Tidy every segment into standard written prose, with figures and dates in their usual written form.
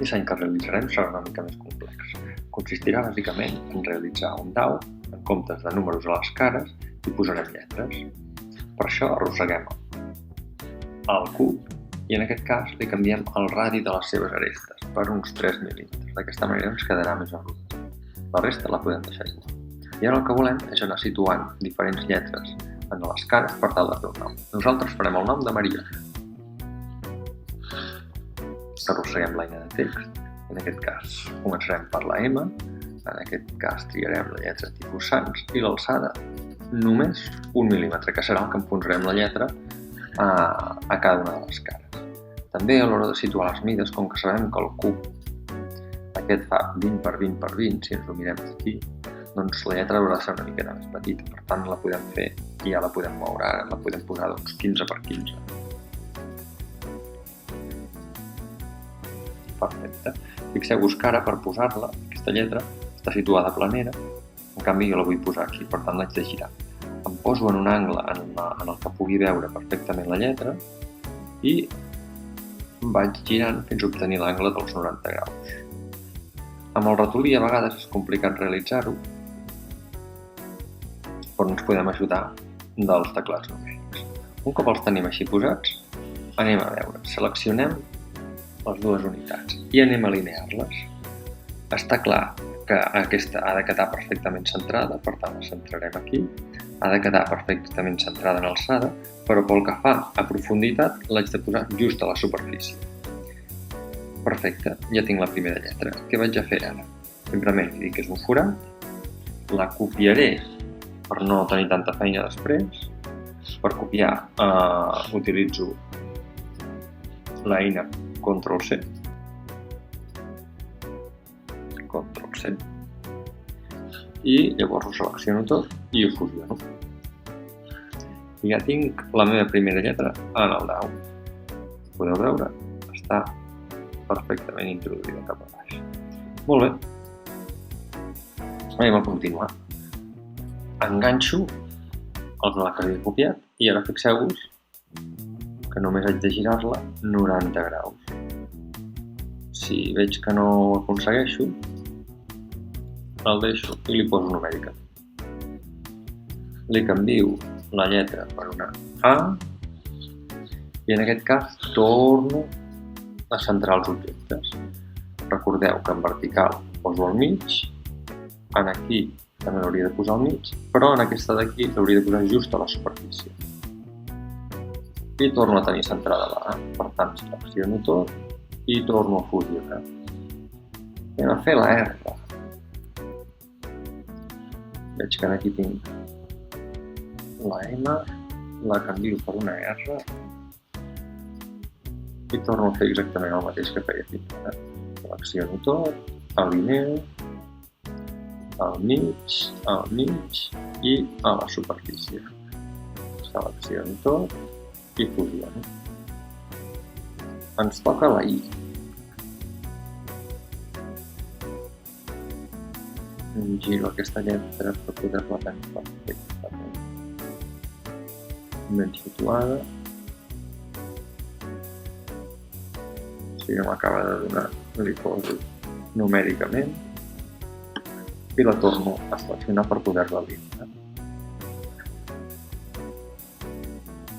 disseny que realitzarem serà una mica més complex. Consistirà bàsicament en realitzar un dau en comptes de números a les cares i posarem lletres. Per això arrosseguem el cub i en aquest cas li canviem el radi de les seves arestes per uns 3 mil·límetres. D'aquesta manera ens quedarà més arrodonit. La resta la podem deixar igual. I ara el que volem és anar situant diferents lletres en les cares per tal de fer un nom. Nosaltres farem el nom de Maria. Arrosseguem l'eina de text. En aquest cas començarem per la M. En aquest cas triarem la lletra tipus Sans i l'alçada només 1 mil·límetre, que serà el que enfonsarem la lletra a cada una de les cares. També a l'hora de situar les mides, com que sabem que el cub aquest fa 20 per 20 per 20, si ens ho mirem aquí, doncs la lletra haurà de ser una miqueta més petita, per tant la podem fer i ja la podem moure, ara la podem posar 15 per 15. Perfecte. Fixeu-vos que ara per posar-la, aquesta lletra està situada planera, en canvi jo la vull posar aquí, per tant l'haig de girar. Em poso en un angle en el que pugui veure perfectament la lletra i vaig girant fins a obtenir l'angle dels 90 graus. Amb el ratolí a vegades és complicat realitzar-ho, però ens podem ajudar dels teclats numèrics. Un cop els tenim així posats, anem a veure. Seleccionem les dues unitats i anem a alinear-les. Està clar que aquesta ha de quedar perfectament centrada, per tant la centrarem aquí. Ha de quedar perfectament centrada en alçada, però pel que fa a profunditat l'haig de posar just a la superfície. Perfecte, ja tinc la primera lletra. Què vaig a fer ara? Simplement li dic que és un forat, la copiaré per no tenir tanta feina després. Per copiar utilitzo l'eina Ctrl+C. Ctrl+C. I llavors ho selecciono tot i ho fusiono. I ja tinc la meva primera lletra en el dau. Podeu veure, està perfectament introduïda cap a baix. Molt bé. Anem a continuar. Enganxo la que havia copiat i ara fixeu-vos que només haig de girar-la 90 graus. Si veig que no ho aconsegueixo, el deixo i li poso numèrica. Li canvio la lletra per una A i en aquest cas torno a centrar els objectes. Recordeu que en vertical poso al mig, en aquí també l'hauria de posar al mig, però en aquesta d'aquí l'hauria de posar just a la superfície. I torno a tenir centrada la A, per tant selecciono tot i torno a fusionar. Anem a fer la R. Veig que aquí tinc la M, la canvio per una R i torno a fer exactament el mateix que feia fins ara. Selecciono tot, alineo, al mig i a la superfície. Selecciono tot i fusiono. Ens toca la I. Giro aquesta lletra per poder-la tenir perfectament ben situada. Si no m'acaba de donar, li poso numèricament i la torno a seleccionar per poder-la alinear.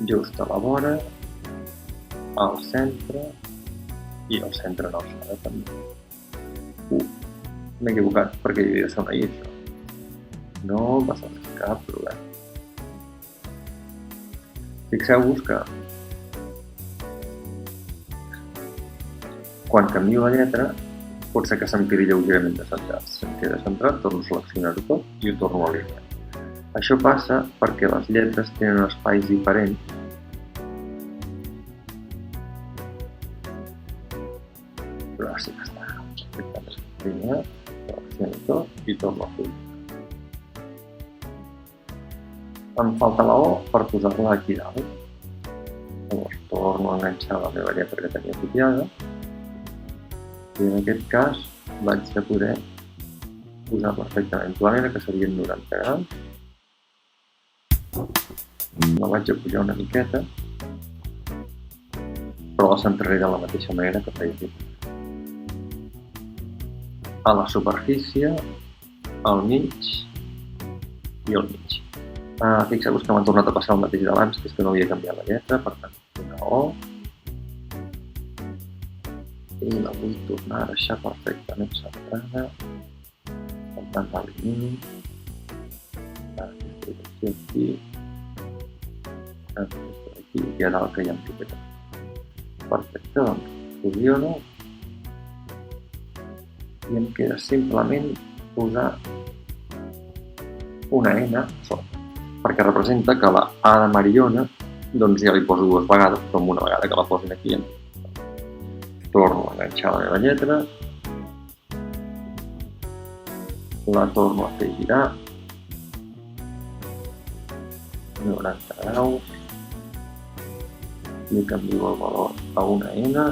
Just a la vora, al centre i al centre en alçada també. M'he equivocat perquè hi havia de ser una I, això. No passa cap problema. Fixeu-vos que quan canvio la lletra pot ser que se'm quedi lleugerament descentrat. Si em queda centrat, torno a seleccionar-ho tot i ho torno a alinear. Això passa perquè les lletres tenen espais diferents però sí que està perfectament alineat. Selecciono tot i torno a fusionar. Em falta la O per posar-la aquí dalt. Llavors torno a enganxar la meva lletra que tenia copiada i en aquest cas vaig de poder posar perfectament planera, que serien 90 graus. La vaig a pujar una miqueta, però la centraré de la mateixa manera que feia aquí. a la superfície, al mig i al mig. Fixeu-vos que m'ha tornat a passar el mateix d'abans, que és que no havia canviat la lletra, per tant, una O. I la vull tornar a deixar perfectament centrada. Per tant, l'alimino. Aquesta direcció aquí. Aquesta d'aquí, i ara el que ja em toca. Perfecte, doncs fusiono. I em queda simplement posar una N sota, perquè representa que la A de Mariona, doncs ja li poso dues vegades, però una vegada que la posin aquí, torno a enganxar la meva lletra, la torno a fer girar, 90 graus, li canvio el valor a una N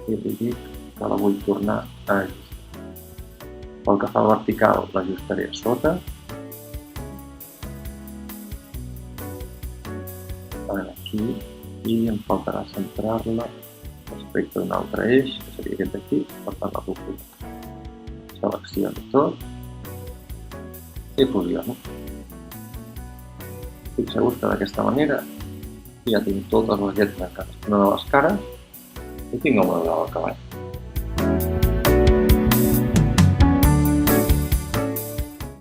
i li dic que la vull tornar a ajustar. Pel que fa al vertical, l'ajustaré a sota. Aquí, i em faltarà centrar-la respecte a un altre eix, que seria aquest d'aquí, per tant la puc posar. Selecciono tot i fusiono. Fixeu-vos que d'aquesta manera ja tinc totes les lletres en cadascuna de les cares i tinc el model al cavall.